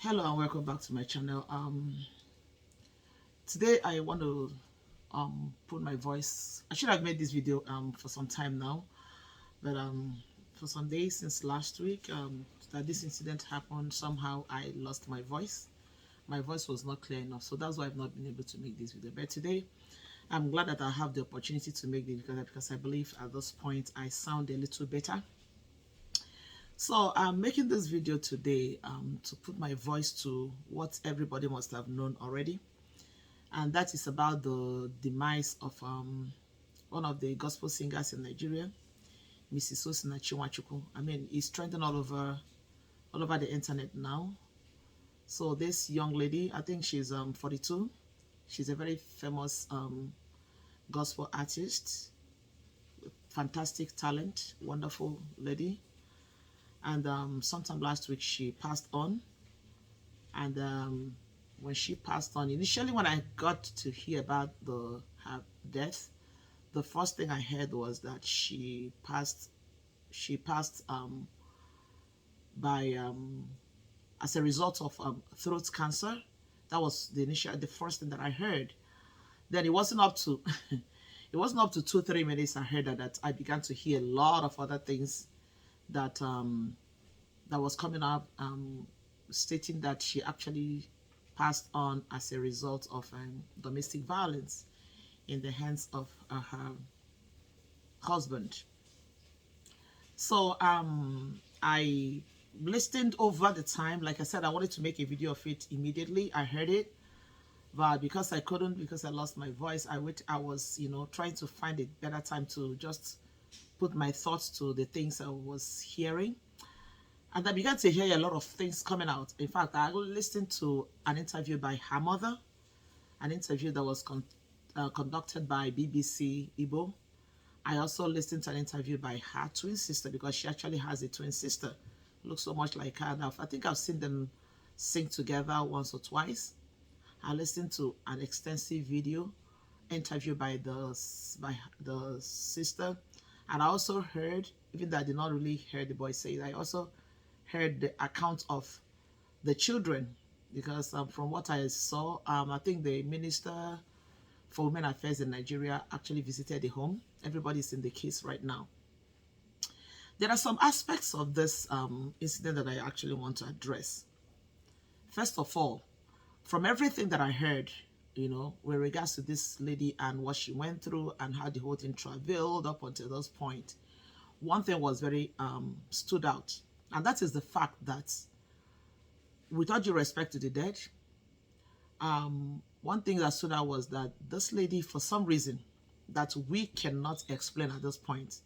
Hello and welcome back to my channel. Today I want to put my voice. I should have made this video for some time now, but for some days since last week that this incident happened, somehow I lost my voice. My voice was not clear enough, so that's why I've not been able to make this video. But today I'm glad that I have the opportunity to make this video because I believe at this point I sound a little better. So I'm making this video today to put my voice to what everybody must have known already, and that is about the demise of one of the gospel singers in Nigeria, Mrs. Osinachi Nwachukwu. I mean, it's trending all over the internet now. So this young lady, I think she's 42. She's a very famous gospel artist, fantastic talent, wonderful lady. And sometime last week she passed on. And when she passed on, initially when I got to hear about her death, the first thing I heard was that she passed by as a result of throat cancer. That was the first thing that I heard. Then it wasn't up to it wasn't up to 2-3 minutes I heard that I began to hear a lot of other things that that was coming up, stating that she actually passed on as a result of domestic violence in the hands of her husband. So I listened over the time. Like I said, I wanted to make a video of it immediately. I heard it, but because I couldn't, because I lost my voice, I was, trying to find a better time to just put my thoughts to the things I was hearing. And I began to hear a lot of things coming out. In fact, I listened to an interview by her mother, an interview that was conducted by BBC Igbo. I also listened to an interview by her twin sister, because she actually has a twin sister. Looks so much like her. Now, I think I've seen them sing together once or twice. I listened to an extensive video interview by the sister. And I also heard, even though I did not really hear the boy say it, I also heard the account of the children, because from what I saw, I think the Minister for Women Affairs in Nigeria actually visited the home. Everybody's in the case right now. There are some aspects of this incident that I actually want to address. First of all, from everything that I heard, with regards to this lady and what she went through and how the whole thing traveled up until this point, one thing was very stood out, and that is the fact that, with all due respect to the dead, one thing that stood out was that this lady, for some reason that we cannot explain at this point,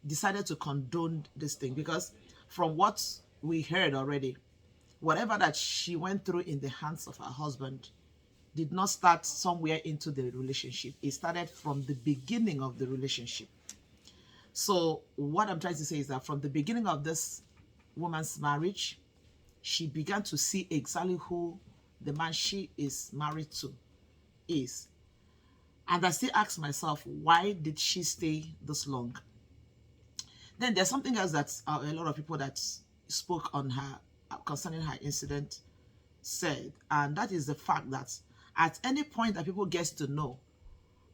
decided to condone this thing. Because from what we heard already, whatever that she went through in the hands of her husband did not start somewhere into the relationship. It started from the beginning of the relationship. So what I'm trying to say is that from the beginning of this woman's marriage, she began to see exactly who the man she is married to is. And I still ask myself, why did she stay this long? Then there's something else that a lot of people that spoke on her concerning her incident said, and that is the fact that at any point that people get to know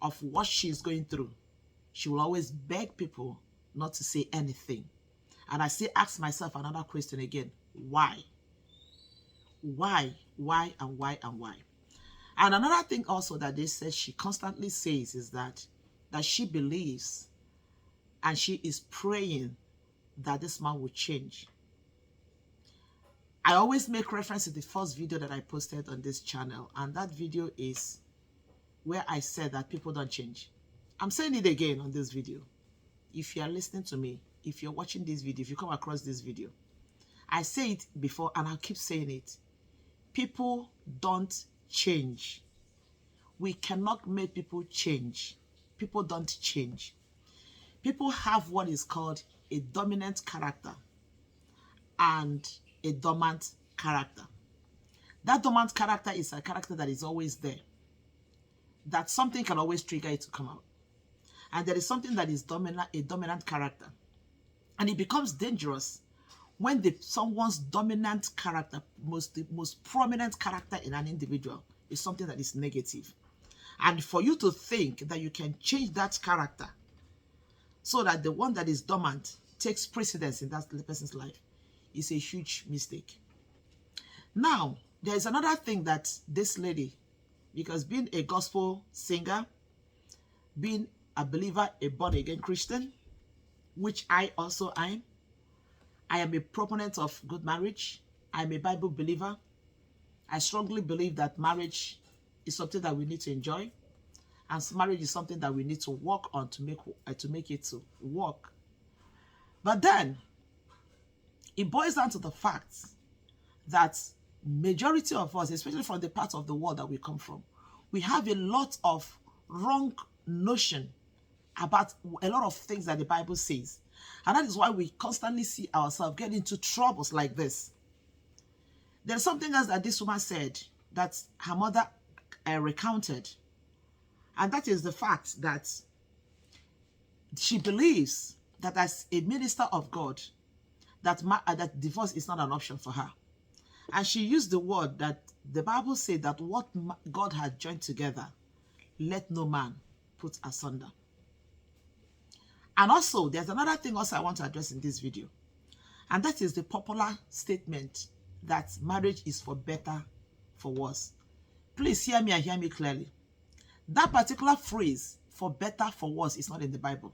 of what she's going through, she will always beg people not to say anything. And I still ask myself another question again: why? Why, and why, and why? And another thing also that they said she constantly says is that she believes and she is praying that this man will change. I always make reference to the first video that I posted on this channel, and that video is where I said that people don't change. I'm saying it again on this video. If you are listening to me, if you're watching this video, if you come across this video, I say it before and I'll keep saying it. People don't change. We cannot make people change. People don't change. People have what is called a dominant character and a dormant character. That dormant character is a character that is always there, that something can always trigger it to come out. And there is something that is a dominant character. And it becomes dangerous when someone's dominant character, the most prominent character in an individual is something that is negative. And for you to think that you can change that character so that the one that is dormant takes precedence in that person's life is a huge mistake. Now, there is another thing that this lady, because being a gospel singer, being a believer, a born-again Christian, which I also am, I am a proponent of good marriage. I'm a Bible believer. I strongly believe that marriage is something that we need to enjoy, and marriage is something that we need to work on to make it to work. But then it boils down to the fact that majority of us, especially from the part of the world that we come from, we have a lot of wrong notion about a lot of things that the Bible says. And that is why we constantly see ourselves get into troubles like this. There's something else that this woman said that her mother recounted. And that is the fact that she believes that as a minister of God, that divorce is not an option for her. And she used the word that the Bible said that what God had joined together, let no man put asunder. And also, there's another thing also I want to address in this video. And that is the popular statement that marriage is for better, for worse. Please hear me and hear me clearly. That particular phrase, for better, for worse, is not in the Bible.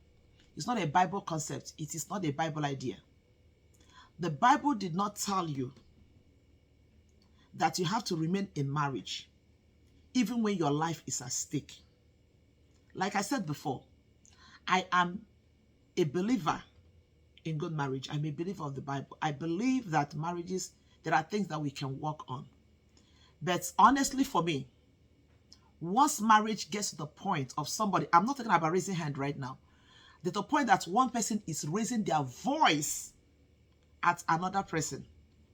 It's not a Bible concept. It is not a Bible idea. The Bible did not tell you that you have to remain in marriage even when your life is at stake. Like I said before, I am a believer in good marriage. I'm a believer of the Bible. I believe that marriages, there are things that we can work on. But honestly, for me, once marriage gets to the point of somebody, I'm not talking about raising hand right now, the point that one person is raising their voice at another person,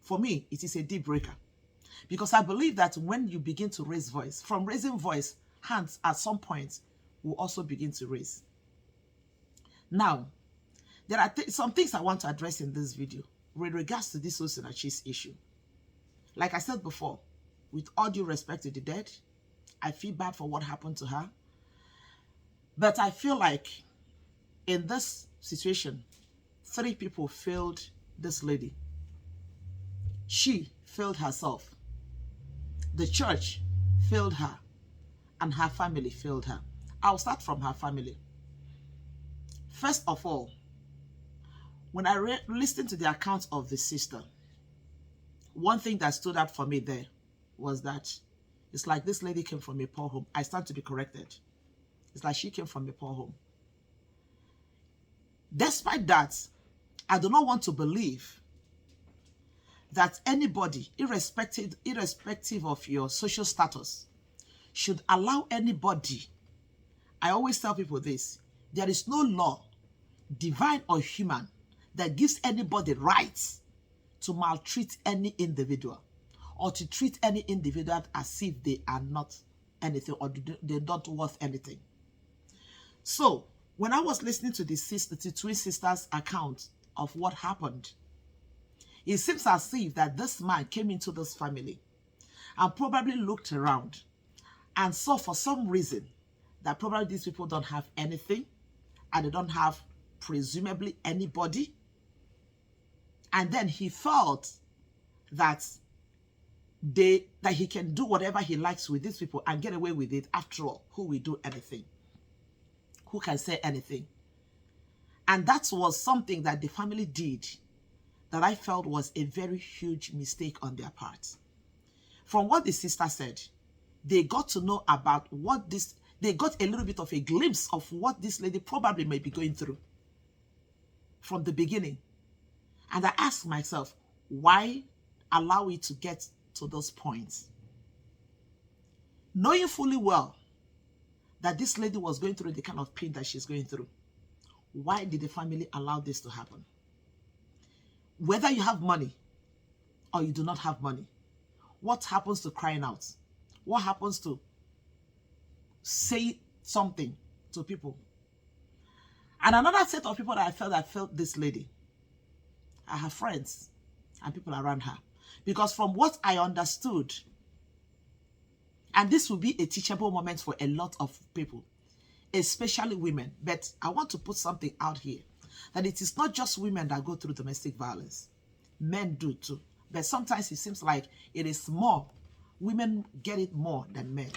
for me, it is a deal breaker. Because I believe that when you begin to raise voice, from raising voice, hands at some point will also begin to raise. Now, there are some things I want to address in this video with regards to this Osinachi's issue. Like I said before, with all due respect to the dead, I feel bad for what happened to her. But I feel like in this situation, 3 people failed this lady. She failed herself. The church failed her. And her family failed her. I'll start from her family. First of all, when I listened to the account of the sister, one thing that stood out for me there was that it's like this lady came from a poor home. I stand to be corrected. It's like she came from a poor home. Despite that, I do not want to believe that anybody, irrespective of your social status, should allow anybody. I always tell people this: there is no law, divine or human, that gives anybody rights to maltreat any individual or to treat any individual as if they are not anything or they're not worth anything. So when I was listening to the twin sisters' account of what happened, it seems as if that this man came into this family and probably looked around and saw for some reason that probably these people don't have anything and they don't have presumably anybody. And then he felt that he can do whatever he likes with these people and get away with it. After all, who will do anything? Who can say anything? And that was something that the family did that I felt was a very huge mistake on their part. From what the sister said, they got to know about they got a little bit of a glimpse of what this lady probably may be going through from the beginning. And I asked myself, why allow it to get to those points? Knowing fully well that this lady was going through the kind of pain that she's going through, why did the family allow this to happen? Whether you have money or you do not have money, what happens to crying out? What happens to say something to people? And another set of people that I felt this lady are her friends. and people around her. Because from what I understood, and this will be a teachable moment for a lot of people, especially women, but I want to put something out here, that it is not just women that go through domestic violence. Men do too. But sometimes it seems like it is more. Women get it more than men.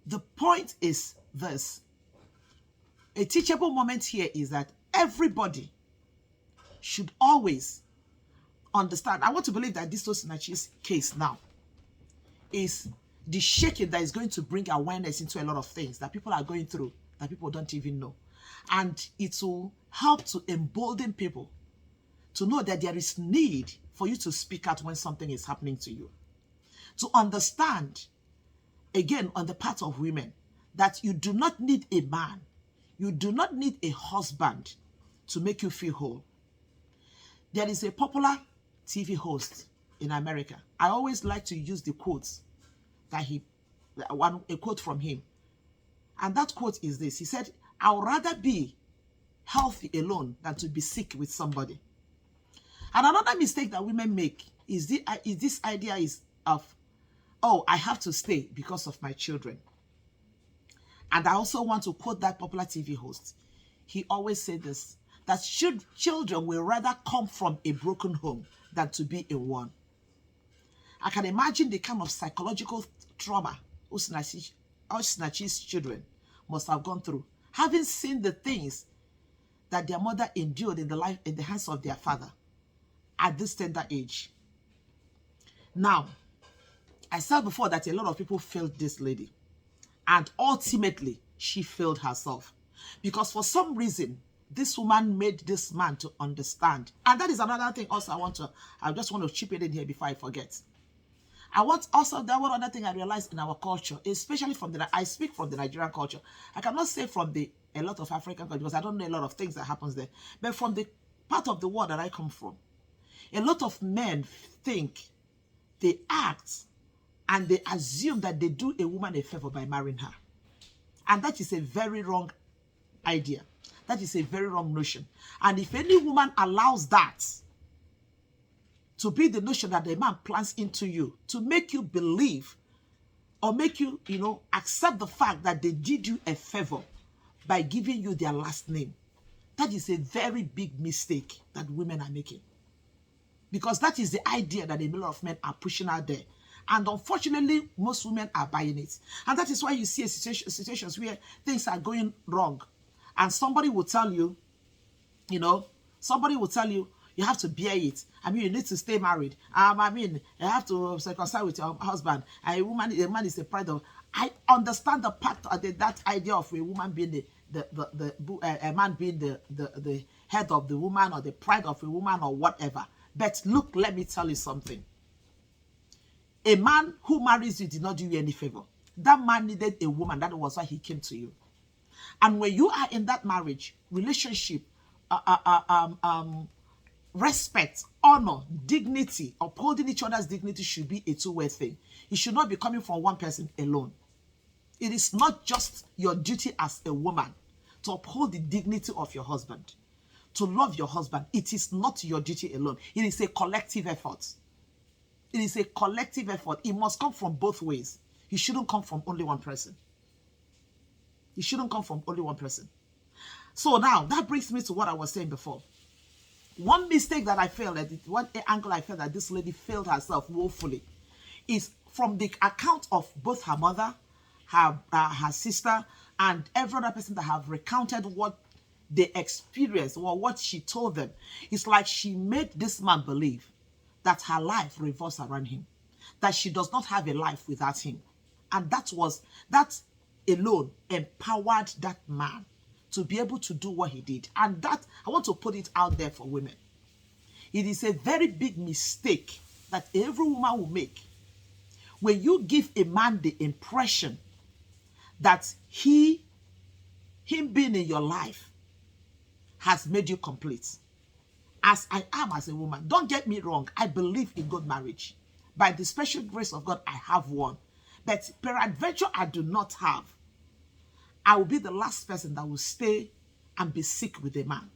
The point is this. A teachable moment here is that everybody should always understand. I want to believe that this Osinachi's case now is the shaking that is going to bring awareness into a lot of things that people are going through that people don't even know. And it will help to embolden people to know that there is need for you to speak out when something is happening to you. To understand, again, on the part of women, that you do not need a man, you do not need a husband to make you feel whole. There is a popular TV host in America. I always like to use the quotes that a quote from him. And that quote is this. He said, I would rather be healthy alone than to be sick with somebody. And another mistake that women make is this idea of, oh, I have to stay because of my children. And I also want to quote that popular TV host. He always said this, that children will rather come from a broken home than to be in one. I can imagine the kind of psychological trauma Osinachi's children must have gone through, having seen the things that their mother endured in the hands of their father at this tender age. Now, I said before that a lot of people failed this lady, and ultimately she failed herself, because for some reason this woman made this man to understand. And that is another thing also I just want to chip it in here before I forget. That one other thing I realized in our culture, especially I speak from the Nigerian culture. I cannot say from a lot of African culture because I don't know a lot of things that happens there. But from the part of the world that I come from, a lot of men think, they act, and they assume that they do a woman a favor by marrying her. And that is a very wrong idea. That is a very wrong notion. And if any woman allows that to be the notion that the man plants into you to make you believe or make you, accept the fact that they did you a favor by giving you their last name, that is a very big mistake that women are making. Because that is the idea that a lot of men are pushing out there. And unfortunately, most women are buying it. And that is why you see situations where things are going wrong. And somebody will tell you, you have to bear it. You need to stay married. You have to reconcile with your husband. A man is a pride of. I understand the part of that idea of a woman being a man being the head of the woman or the pride of a woman or whatever. But look, let me tell you something. A man who marries you did not do you any favor. That man needed a woman. That was why he came to you. And when you are in that marriage, relationship, respect, honor, dignity, upholding each other's dignity should be a two-way thing. It should not be coming from one person alone. It is not just your duty as a woman to uphold the dignity of your husband, to love your husband. It is not your duty alone. It is a collective effort. It is a collective effort. It must come from both ways. It shouldn't come from only one person. It shouldn't come from only one person. So now, that brings me to what I was saying before. One mistake that I failed at, one angle I felt that this lady failed herself woefully, is from the account of both her mother, her sister, and every other person that have recounted what they experienced or what she told them. It's like she made this man believe that her life revolves around him, that she does not have a life without him. And that alone empowered that man to be able to do what he did. And that, I want to put it out there for women. It is a very big mistake that every woman will make when you give a man the impression that him being in your life has made you complete. As I am as a woman, don't get me wrong, I believe in good marriage. By the special grace of God, I have one. But peradventure, I do not have. I will be the last person that will stay and be sick with a man.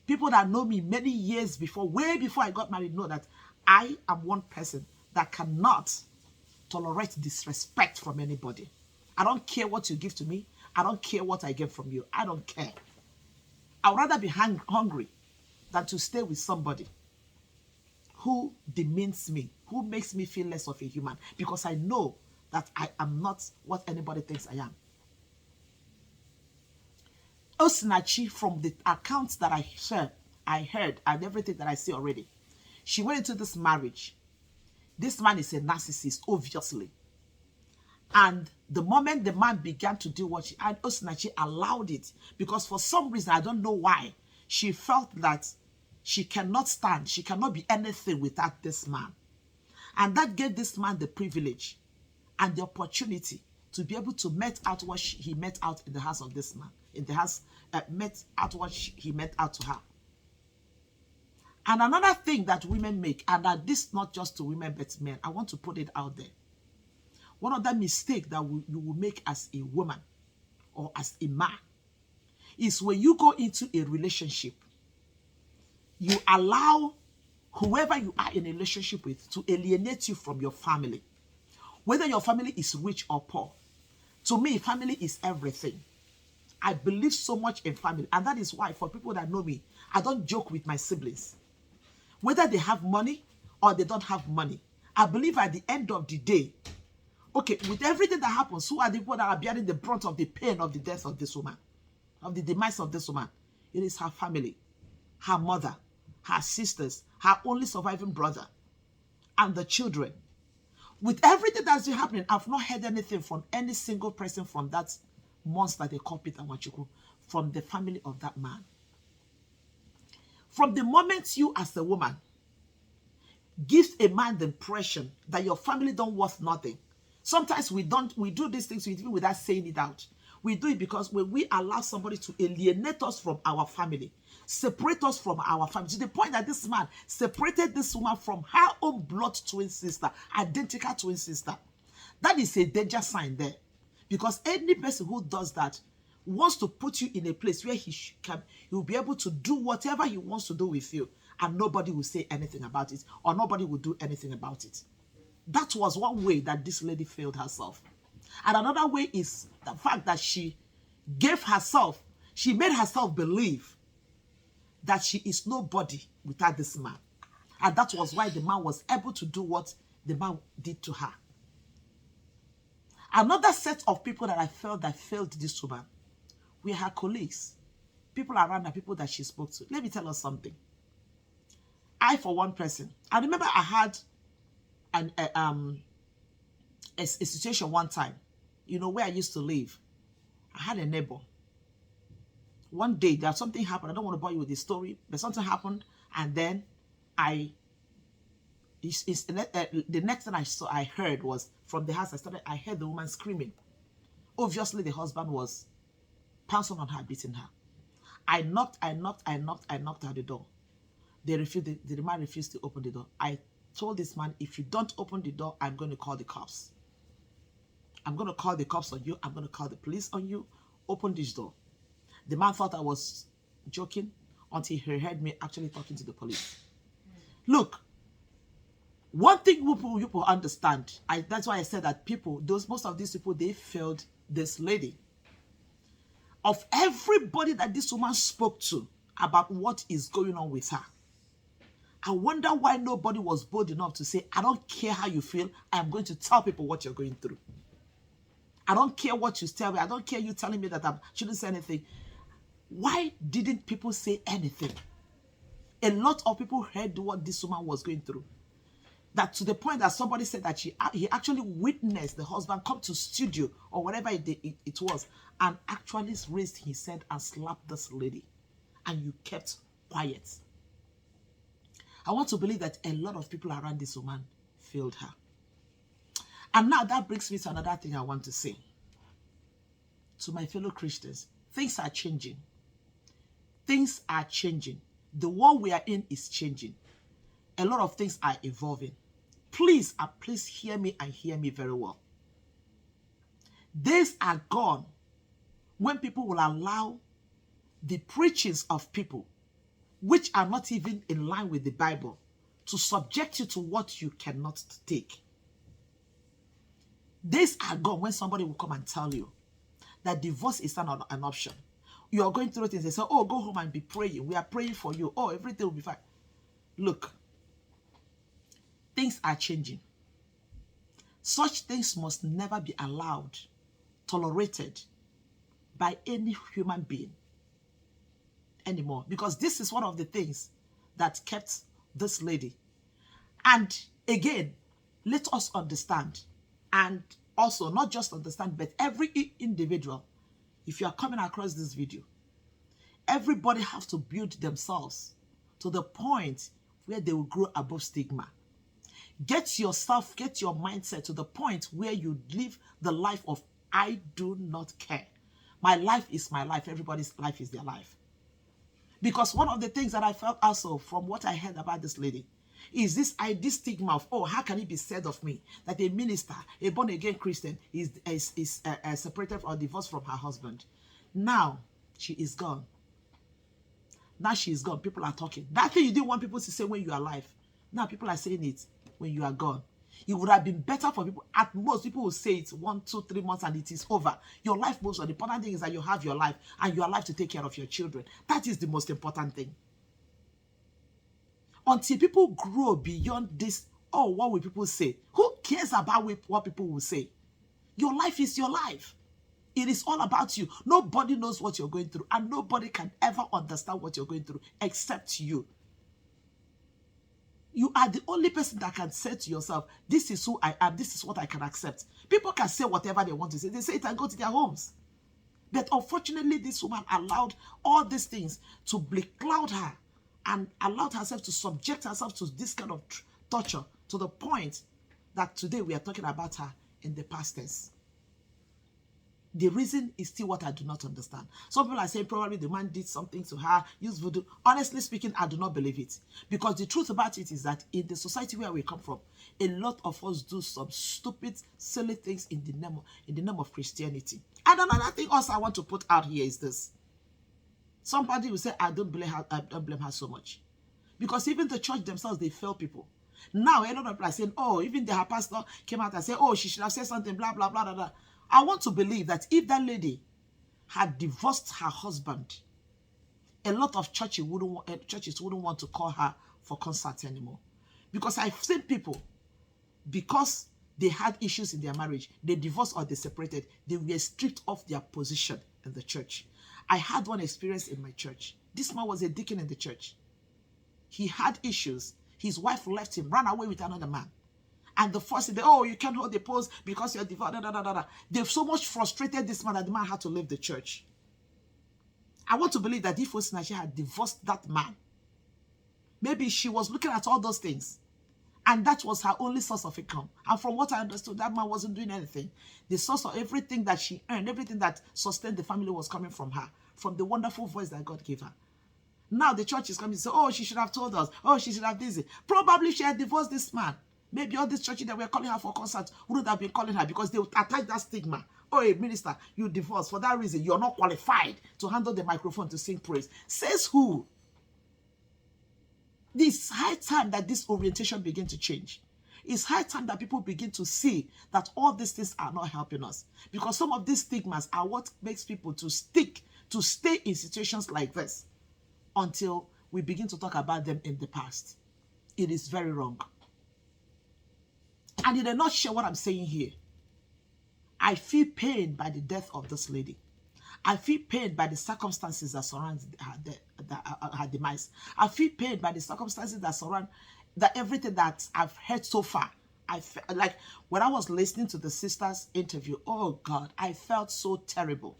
People that know me many years before, way before I got married, know that I am one person that cannot tolerate disrespect from anybody. I don't care what you give to me. I don't care what I get from you. I don't care. I'd rather be hungry than to stay with somebody who demeans me, who makes me feel less of a human, because I know that I am not what anybody thinks I am. Osinachi, from the accounts that I heard, and everything that I see already, she went into this marriage. This man is a narcissist, obviously. And the moment the man began to do what and Osinachi allowed it, because for some reason, I don't know why, she felt that she cannot stand, she cannot be anything without this man. And that gave this man the privilege and the opportunity to be able to met out what he met out in the house of this man, in the house, met out what he met out to her. And another thing that women make, and that this not just to women but men, I want to put it out there. One of the mistakes that you will make as a woman or as a man is when you go into a relationship, you allow whoever you are in a relationship with to alienate you from your family. Whether your family is rich or poor. To me, family is everything. I believe so much in family. And that is why, for people that know me, I don't joke with my siblings. Whether they have money or they don't have money. I believe at the end of the day, okay, with everything that happens, who are the people that are bearing the brunt of the pain of the death of this woman? Of the demise of this woman? It is her family, her mother, her sisters, her only surviving brother, and the children. With everything that's been happening, I've not heard anything from any single person from that monster they call Peter Nwachukwu, from the family of that man. From the moment you as a woman give a man the impression that your family don't worth nothing. Sometimes we do these things even without saying it out. We do it because when we allow somebody to alienate us from our family, separate us from our family, to the point that this man separated this woman from her own blood twin sister, identical twin sister. That is a danger sign there. Because any person who does that wants to put you in a place where he will be able to do whatever he wants to do with you, and nobody will say anything about it, or nobody will do anything about it. That was one way that this lady failed herself. And another way is the fact that she made herself believe that she is nobody without this man. And that was why the man was able to do what the man did to her. Another set of people that I felt that failed this woman were her colleagues, people around her, people that she spoke to. Let me tell us something. I, for one person, I remember I had a situation one time, where I used to live. I had a neighbor. One day, something happened. I don't want to bore you with the story, but something happened, and then the next thing I heard was from the house. I heard the woman screaming. Obviously, the husband was pouncing on her, beating her. I knocked at the door. The man refused to open the door. I told this man, if you don't open the door, I'm going to call the cops. I'm going to call the cops on you. I'm going to call the police on you. Open this door. The man thought I was joking until he heard me actually talking to the police. Look, one thing people understand, that's why I said that most of these people, they failed this lady. Of everybody that this woman spoke to about what is going on with her, I wonder why nobody was bold enough to say, I don't care how you feel, I'm going to tell people what you're going through. I don't care what you tell me. I don't care you telling me that I shouldn't say anything. Why didn't people say anything? A lot of people heard what this woman was going through. That to the point that somebody said that he actually witnessed the husband come to studio or whatever it was and actually raised his head and slapped this lady. And you kept quiet. I want to believe that a lot of people around this woman failed her. And now that brings me to another thing I want to say. To my fellow Christians, things are changing. Things are changing. The world we are in is changing. A lot of things are evolving. Please hear me and hear me very well. Days are gone when people will allow the preachings of people which are not even in line with the Bible, to subject you to what you cannot take. Days are gone when somebody will come and tell you that divorce is not an option. You are going through things. They say, oh, go home and be praying. We are praying for you. Oh, everything will be fine. Look, things are changing. Such things must never be allowed, tolerated by any human being anymore. Because this is one of the things that kept this lady. And again, let us understand. And also, not just understand, but every individual, if you are coming across this video, everybody has to build themselves to the point where they will grow above stigma. Get yourself, get your mindset to the point where you live the life of, I do not care. My life is my life. Everybody's life is their life. Because one of the things that I felt also from what I heard about this lady is this stigma of, oh, how can it be said of me that a minister, a born-again Christian, is separated or divorced from her husband. Now, she is gone. Now she is gone. People are talking. That thing you didn't want people to say when you are alive. Now people are saying it when you are gone. It would have been better for people. At most, people will say it 1, 2, 3 months and it is over. Your life moves on. The important thing is that you have your life and you are alive to take care of your children. That is the most important thing. Until people grow beyond this, oh, what will people say? Who cares about what people will say? Your life is your life. It is all about you. Nobody knows what you're going through, and nobody can ever understand what you're going through except you. You are the only person that can say to yourself, this is who I am, this is what I can accept. People can say whatever they want to say. They say it and go to their homes. But unfortunately, this woman allowed all these things to cloud her and allowed herself to subject herself to this kind of torture to the point that today we are talking about her in the past tense. The reason is still what I do not understand. Some people are saying probably the man did something to her, used voodoo. Honestly speaking, I do not believe it. Because the truth about it is that in the society where we come from, a lot of us do some stupid, silly things in the name of Christianity. And another thing also I want to put out here is this. Somebody will say, I don't blame her so much. Because even the church themselves, they fail people. Now, a lot of people are saying, oh, even her pastor came out and said, oh, she should have said something, blah, blah, blah, blah, blah. I want to believe that if that lady had divorced her husband, a lot of churches wouldn't want to call her for concerts anymore. Because I've seen people, because they had issues in their marriage, they divorced or they separated, they were stripped of their position in the church. I had one experience in my church. This man was a deacon in the church. He had issues. His wife left him, ran away with another man. And the first day, oh, you can't hold the post because you're divorced. They've so much frustrated this man that the man had to leave the church. I want to believe that if Osinachi had divorced that man, maybe she was looking at all those things. And that was her only source of income. And from what I understood, that man wasn't doing anything. The source of everything that she earned, everything that sustained the family was coming from her, from the wonderful voice that God gave her. Now the church is coming to say, oh, she should have told us. Oh, she should have this. Probably she had divorced this man. Maybe all these churches that were calling her for concerts wouldn't have been calling her because they would attach that stigma. Oh, a minister, you divorced. For that reason, you're not qualified to handle the microphone to sing praise. Says who? It's high time that this orientation begin to change. It's high time that people begin to see that all these things are not helping us. Because some of these stigmas are what makes people to stay in situations like this until we begin to talk about them in the past. It is very wrong. And in a nutshell, what I'm saying here, I feel pain by the death of this lady. I feel pain by the circumstances that surround her demise. I feel pain by the circumstances that surround everything that I've heard so far. I felt like when I was listening to the sister's interview, oh God, I felt so terrible.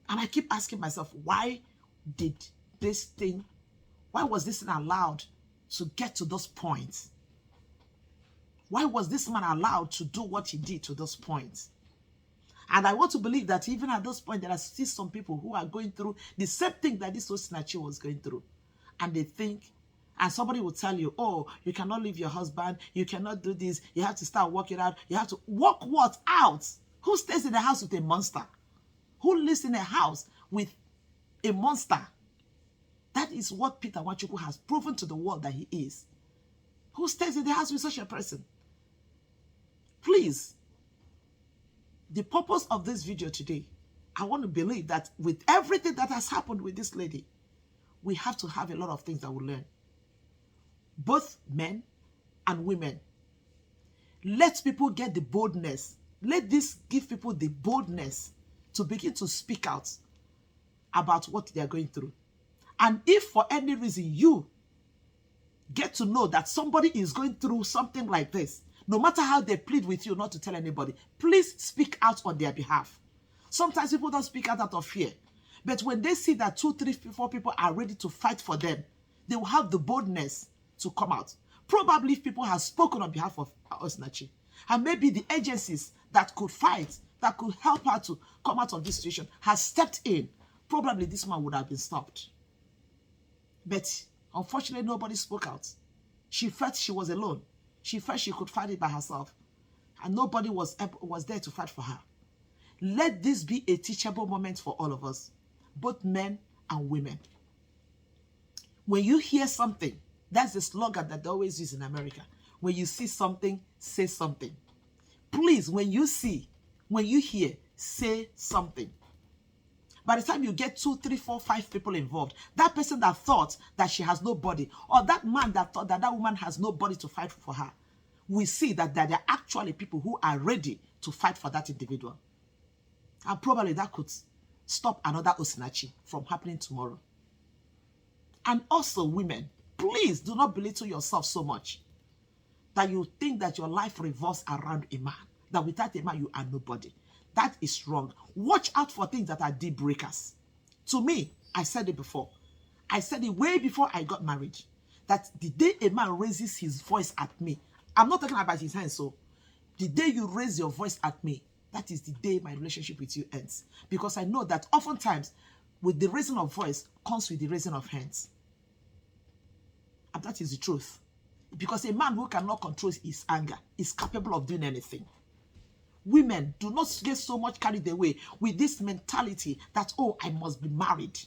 And I keep asking myself, why was this thing allowed to get to those points? Why was this man allowed to do what he did to those points? And I want to believe that even at this point, there are still some people who are going through the same thing that this Osinachi was going through. And they think, and somebody will tell you, oh, you cannot leave your husband. You cannot do this. You have to start working out. You have to work what out? Who stays in the house with a monster? Who lives in a house with a monster? That is what Peter Nwachukwu has proven to the world that he is. Who stays in the house with such a person? Please, the purpose of this video today, I want to believe that with everything that has happened with this lady, we have to have a lot of things that we learn. Both men and women. Let people get the boldness. Let this give people the boldness to begin to speak out about what they are going through. And if for any reason you get to know that somebody is going through something like this, no matter how they plead with you not to tell anybody, please speak out on their behalf. Sometimes people don't speak out of fear. But when they see that 2, 3, 4 people are ready to fight for them, they will have the boldness to come out. Probably if people have spoken on behalf of Osinachi, and maybe the agencies that could fight, that could help her to come out of this situation, has stepped in, probably this man would have been stopped. But unfortunately, nobody spoke out. She felt she was alone. She felt she could fight it by herself. And nobody was there to fight for her. Let this be a teachable moment for all of us, both men and women. When you hear something, that's the slogan that they always use in America. When you see something, say something. Please, when you see, when you hear, say something. By the time you get 2, 3, 4, 5 people involved, that person that thought that she has nobody, or that man that thought that that woman has nobody to fight for her, we see that there are actually people who are ready to fight for that individual. And probably that could stop another Osinachi from happening tomorrow. And also women, please do not belittle yourself so much that you think that your life revolves around a man, that without a man you are nobody. That is wrong. Watch out for things that are deal breakers. To me, I said it before. I said it way before I got married, that the day a man raises his voice at me, I'm not talking about his hands, so the day you raise your voice at me, that is the day my relationship with you ends. Because I know that oftentimes, with the raising of voice comes with the raising of hands. And that is the truth. Because a man who cannot control his anger is capable of doing anything. Women, do not get so much carried away with this mentality that, oh, I must be married.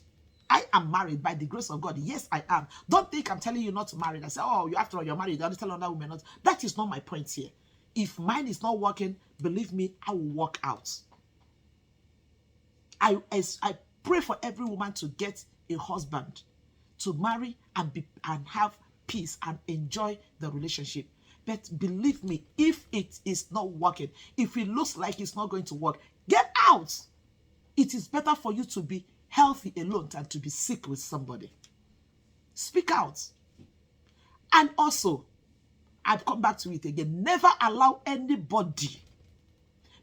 I am married by the grace of God. Yes, I am. Don't think I'm telling you not to marry. I say, oh, after all, you're married. Don't tell other women not. That is not my point here. If mine is not working, believe me, I will work out. I pray for every woman to get a husband, to marry and have peace and enjoy the relationship. But believe me, if it is not working, if it looks like it's not going to work, get out. It is better for you to be healthy alone than to be sick with somebody. Speak out. And also, I've come back to it again. Never allow anybody,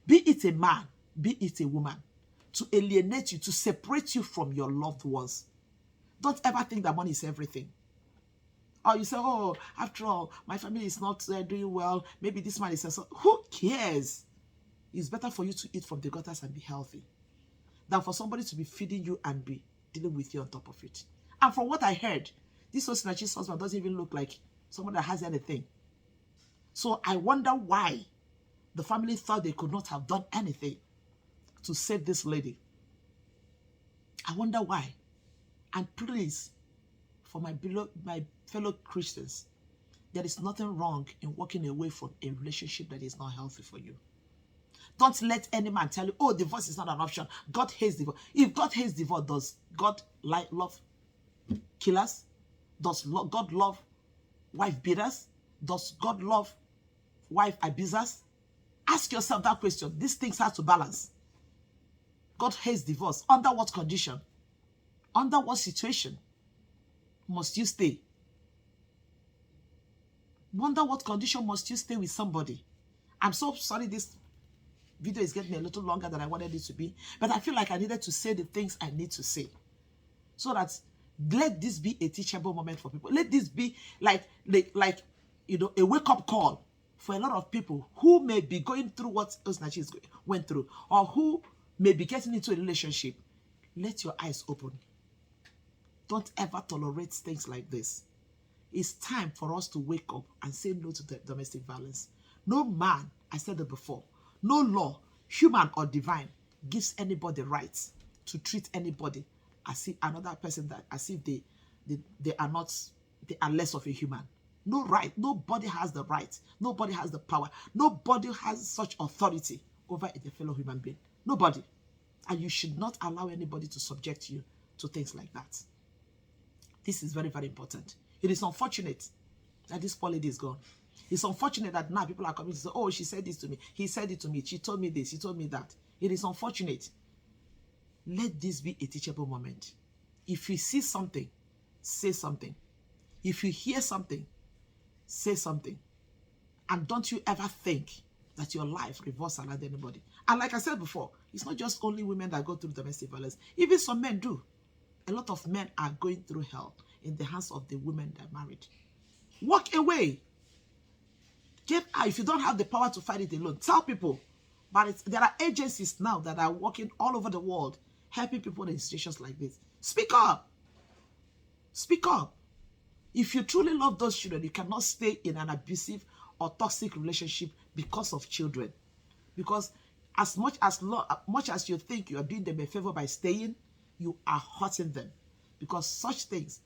be it a man, be it a woman, to alienate you, to separate you from your loved ones. Don't ever think that money is everything. Or you say, oh, after all, my family is not doing well. Maybe this man is so. Who cares? It's better for you to eat from the gutters and be healthy than for somebody to be feeding you and be dealing with you on top of it. And from what I heard, this Osinachi's husband doesn't even look like someone that has anything. So I wonder why the family thought they could not have done anything to save this lady. I wonder why. And please, for my fellow Christians, there is nothing wrong in walking away from a relationship that is not healthy for you. Don't let any man tell you, oh, divorce is not an option. God hates divorce. If God hates divorce, does God love killers? Does God love wife beaters? Does God love wife abusers? Ask yourself that question. These things have to balance. God hates divorce. Under what condition? Under what situation must you stay? Under what condition must you stay with somebody? I'm so sorry this video is getting a little longer than I wanted it to be, but I feel like I needed to say the things I need to say, so that let this be a teachable moment for people. Let this be like you know, a wake-up call for a lot of people who may be going through what Osinachi went through, or who may be getting into a relationship. Let your eyes open. Don't ever tolerate things like this. It's time for us to wake up and say no to the domestic violence. No man, I said it before, no law, human or divine, gives anybody rights to treat anybody as if another person, that as if they they are not, they are less of a human. No right. Nobody has the right. Nobody has the power. Nobody has such authority over a fellow human being. Nobody. And you should not allow anybody to subject you to things like that. This is very, very important. It is unfortunate that this poor lady is gone. It's unfortunate that now people are coming to say, oh, she said this to me. He said it to me. She told me this. He told me that. It is unfortunate. Let this be a teachable moment. If you see something, say something. If you hear something, say something. And don't you ever think that your life revolves around anybody. And like I said before, it's not just only women that go through domestic violence. Even some men do. A lot of men are going through hell in the hands of the women that married. Walk away. Get out. If you don't have the power to fight it alone, tell people. But there are agencies now that are working all over the world, helping people in situations like this. Speak up. Speak up. If you truly love those children, you cannot stay in an abusive or toxic relationship because of children. Because as much as you think you are doing them a favor by staying, you are hurting them. Because such things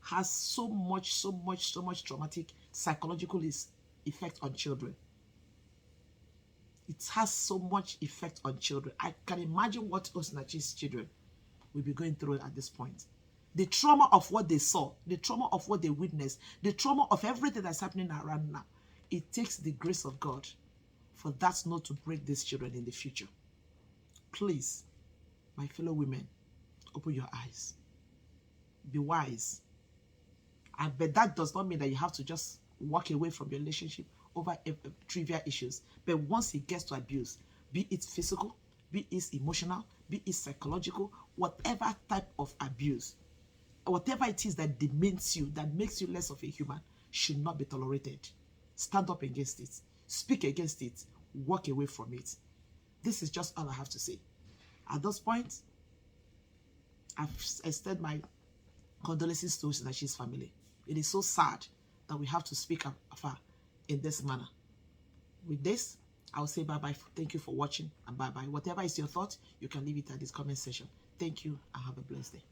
has so much traumatic psychological effect on children. It has so much effect on children. I can imagine what Osinachi's children will be going through at this point. The trauma of what they saw, the trauma of what they witnessed, the trauma of everything that's happening around now. It takes the grace of God for that not to break these children in the future. Please, my fellow women, open your eyes. Be wise. But that does not mean that you have to just walk away from your relationship over trivial issues. But once it gets to abuse, be it physical, be it emotional, be it psychological, whatever type of abuse, whatever it is that demeans you, that makes you less of a human, should not be tolerated. Stand up against it. Speak against it. Walk away from it. This is just all I have to say. At this point, I've extended my condolences to Osinachi's family. It is so sad that we have to speak afar in this manner. With this, I'll say bye-bye. Thank you for watching and bye-bye. Whatever is your thought, you can leave it at this comment section. Thank you and have a blessed day.